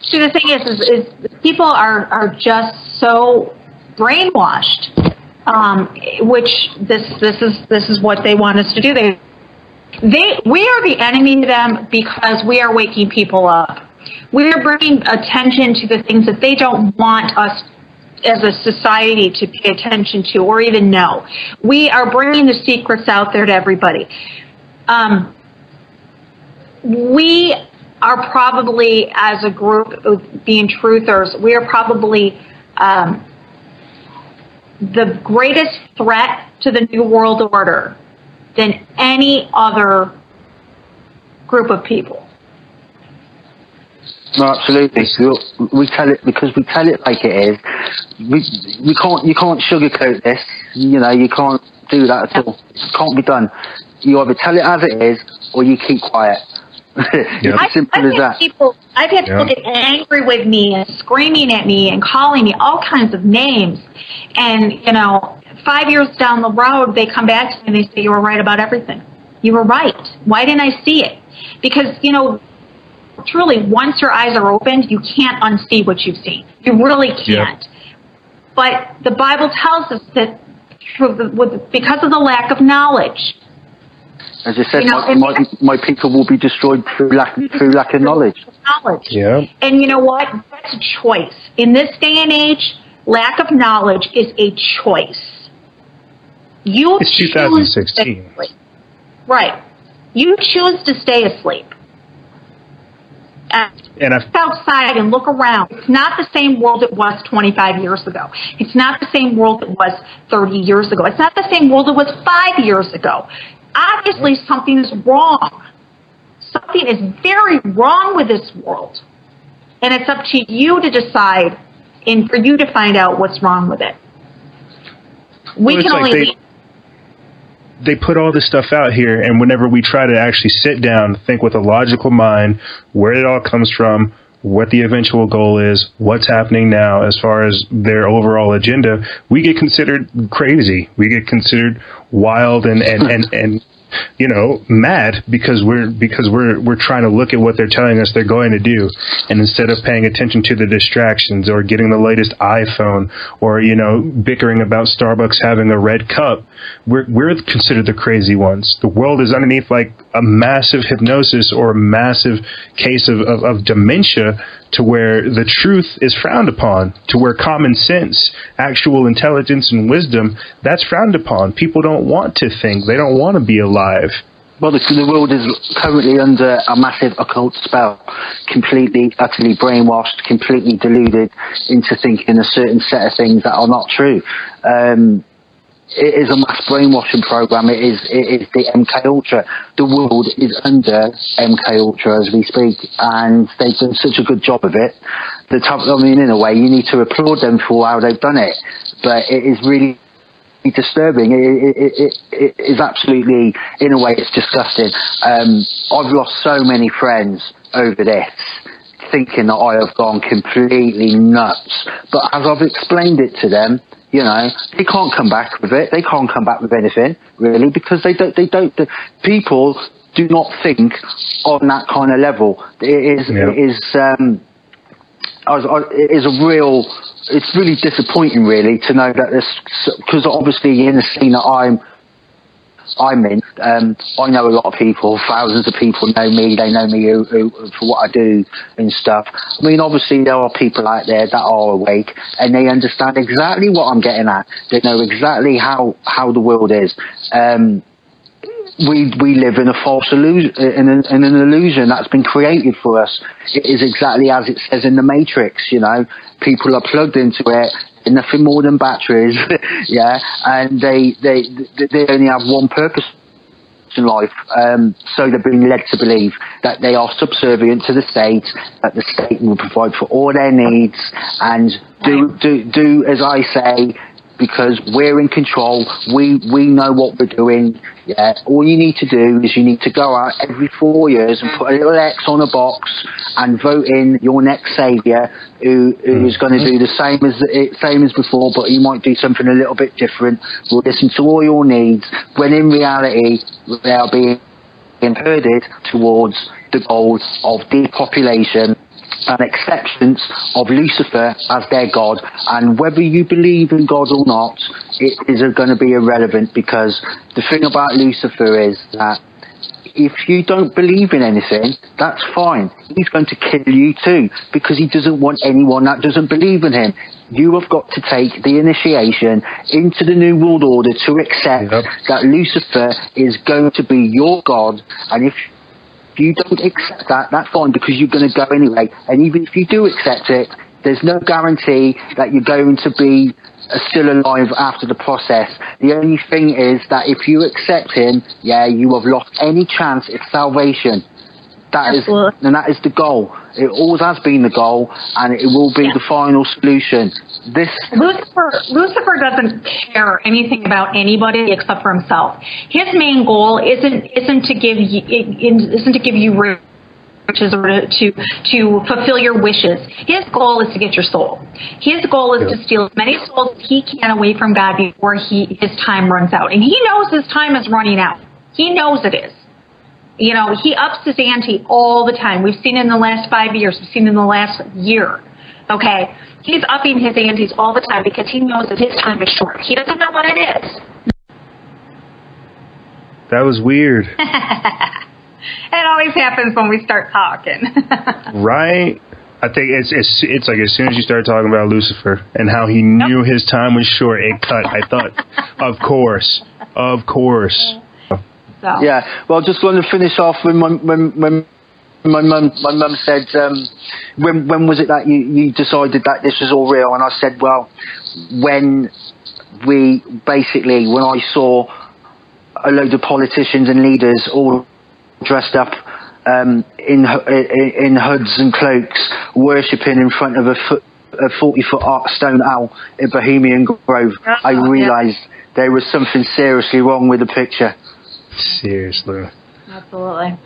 See, the thing is people are just so brainwashed, which this is what they want us to do. We are the enemy to them because we are waking people up. We are bringing attention to the things that they don't want us as a society to pay attention to or even know. We are bringing the secrets out there to everybody. We are probably, as a group, being truthers, we are probably the greatest threat to the New World Order than any other group of people. No, absolutely. We tell it because we tell it like it is. You can't sugarcoat this. You can't do that at all. It can't be done. You either tell it as it is or you keep quiet. It's as simple as that. I've had people get angry with me and screaming at me and calling me all kinds of names. And, 5 years down the road, they come back to me and they say, you were right about everything. You were right. Why didn't I see it? Because, truly, once your eyes are opened, you can't unsee what you've seen. You really can't. Yep. But the Bible tells us that because of the lack of knowledge. As I said, my people will be destroyed through lack of knowledge. Yeah. And you know what? That's a choice. In this day and age, lack of knowledge is a choice. It's 2016. Right. You choose to stay asleep. And look outside and look around. It's not the same world it was 25 years ago. It's not the same world it was 30 years ago. It's not the same world it was 5 years ago. Obviously, something is wrong. Something is very wrong with this world. And it's up to you to decide and for you to find out what's wrong with it. They put all this stuff out here, and whenever we try to actually sit down, think with a logical mind where it all comes from, what the eventual goal is, what's happening now as far as their overall agenda, we get considered crazy. We get considered wild and mad because we're trying to look at what they're telling us they're going to do, and instead of paying attention to the distractions or getting the latest iPhone or bickering about Starbucks having a red cup, we're considered the crazy ones. The world is underneath like a massive hypnosis or a massive case of dementia, to where the truth is frowned upon, to where common sense, actual intelligence and wisdom, that's frowned upon. People don't want to think. They don't want to be alive. Well, the world is currently under a massive occult spell, completely, utterly brainwashed, completely deluded into thinking a certain set of things that are not true. It is a mass brainwashing program. It is the MK Ultra. The world is under MK Ultra as we speak, and they've done such a good job of it. In a way, you need to applaud them for how they've done it, but it is really disturbing. It is absolutely, in a way, it's disgusting. I've lost so many friends over this, thinking that I have gone completely nuts. But as I've explained it to them, they can't come back with it. They can't come back with anything, really, because the people do not think on that kind of level. It's really disappointing, really, to know that this, because obviously in the scene that I'm I'm in. I know a lot of people, thousands of people know me. They know me who, for what I do and stuff. I mean, obviously there are people out there that are awake and they understand exactly what I'm getting at. They know exactly how the world is. We live in a false illusion, in an illusion that's been created for us. It is exactly as it says in the Matrix, you know. People are plugged into it, nothing more than batteries, yeah, and they only have one purpose in life. So they're being led to believe that they are subservient to the state, that the state will provide for all their needs, and do as I say, because we're in control. We know what we're doing. Yeah, all you need to do is you need to go out every 4 years and put a little X on a box and vote in your next saviour who is going to do the same as before, but he might do something a little bit different. We'll listen to all your needs, when in reality they are being herded towards the goal of depopulation and acceptance of Lucifer as their God. And whether you believe in God or not, it is going to be irrelevant, because the thing about Lucifer is that if you don't believe in anything, that's fine. He's going to kill you too, because he doesn't want anyone that doesn't believe in him. You have got to take the initiation into the New World Order to accept that Lucifer is going to be your God, and if you don't accept that, that's fine, because you're going to go anyway. And even if you do accept it, there's no guarantee that you're going to be still alive after the process. The only thing is that if you accept him, yeah, you have lost any chance at salvation. That is the goal. It always has been the goal, and it will be the final solution. Lucifer doesn't care anything about anybody except for himself. His main goal isn't to give you riches or to fulfill your wishes. His goal is to get your soul. His goal is to steal as many souls as he can away from God before his time runs out. And he knows his time is running out. He knows it is. You know, he ups his ante all the time. We've seen it in the last 5 years. We've seen it in the last year. Okay? He's upping his antes all the time because he knows that his time is short. He doesn't know what it is. That was weird. It always happens when we start talking. Right? I think it's like as soon as you start talking about Lucifer and how he knew his time was short, it cut. I thought, of course. So. Yeah, well, just going to finish off when my mum said, when was it that you decided that this was all real? And I said, well, when I saw a load of politicians and leaders all dressed up in hoods and cloaks, worshipping in front of a 40-foot stone owl in Bohemian Grove, I realised there was something seriously wrong with the picture. Seriously. Absolutely.